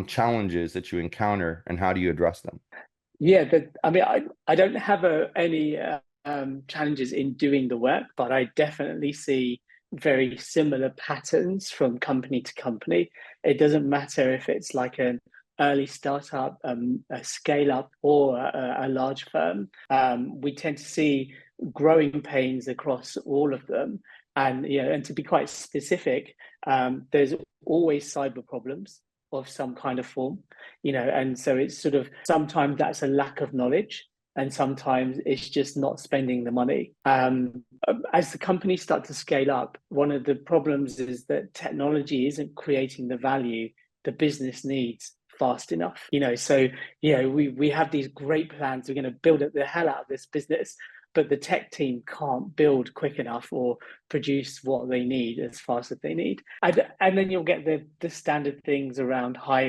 challenges that you encounter and how do you address them? Yeah, I don't have any challenges in doing the work, but I definitely see very similar patterns from company to company. It doesn't matter if it's like an early startup, a scale up, or a large firm. We tend to see growing pains across all of them, and and to be quite specific, there's always cyber problems of some kind of form, and so it's sort of sometimes that's a lack of knowledge and sometimes it's just not spending the money. As the companies start to scale up, one of the problems is that technology isn't creating the value the business needs fast enough. So we have these great plans. We're going to build up the hell out of this business, but the tech team can't build quick enough or produce what they need as fast as they need. And then you'll get the standard things around high